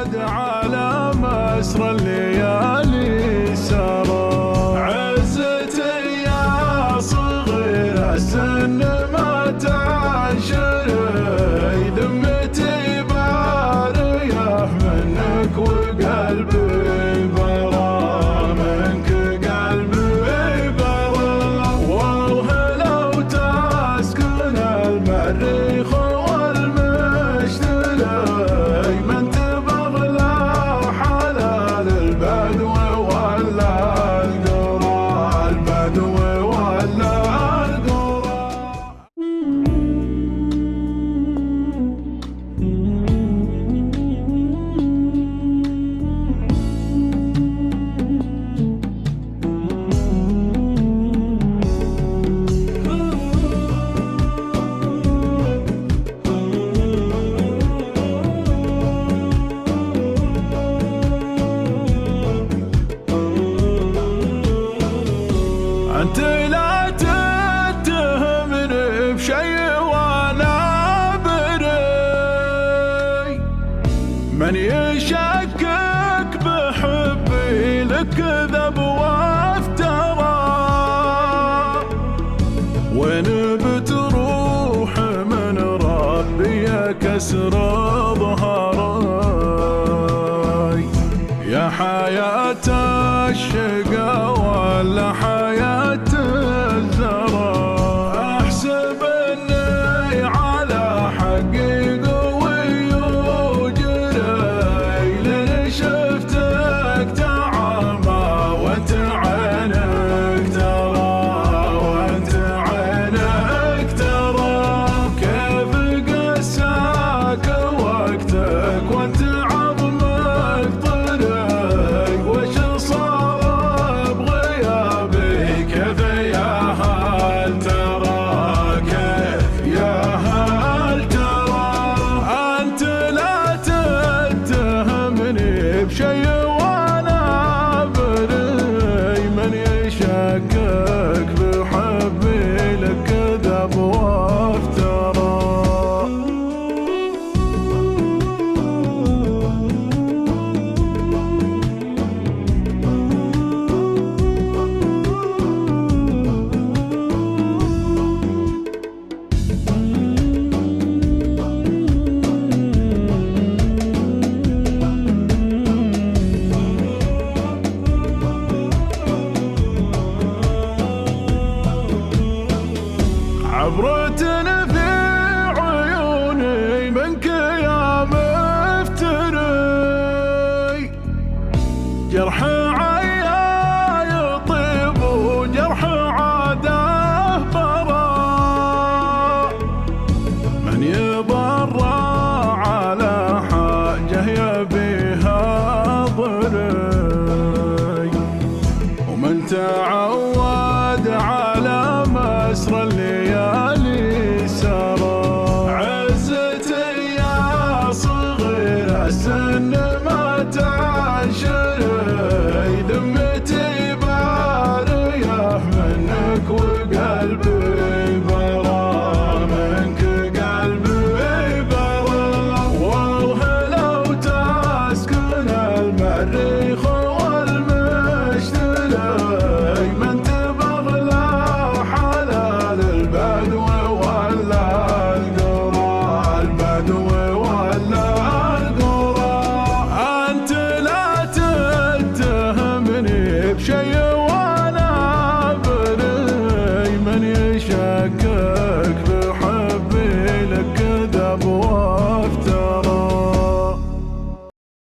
واد على مسر الليالي سرى، عزتي يا صغير السن ما تعشري، ذمتي بارية منك وقلبي برا، منك قلبي برا. والله لو تسكن المريخ والمشتري، من تبغى حلال البدو ولا القرى، البدو ولا القرى. أنت لا تتهمني بشي وأنا بري، من يشكك بحبي لك كذب وافترى، وين بتروح من ربي كسر ظهري، يا حياة الشقا ولا حياة الزرع، احسب اني على حقي قوي وجري، لين شفتك تعمى وانت عينك ترى، وانت عينك ترى، كيف قساك وقتك وانت عظمك طري، وش صار بغيابي، كيف يا هل ترى، كيف يا هل ترى. أنت لا تتهمني بشي وأنا بري، من يشكك بحبي لك كذب وافترى. عبرة في عيوني منك يا مفتري، جرح عيا يطيب وجرح عاده برا، من يضرع على حاجه يبيها ضري، ومن تعود على مسر الليالي سرى، عزتي يا صغير السن ما تعشري، ذمتي بارية منك وقلبي برا، منك قلبي برا. والله لو تسكن المريخ والمشتري، من تبغى حلال البدو ولا القرى، البدو ولا القرى. أنت لا تتهمني بشي وأنا بري، من يشك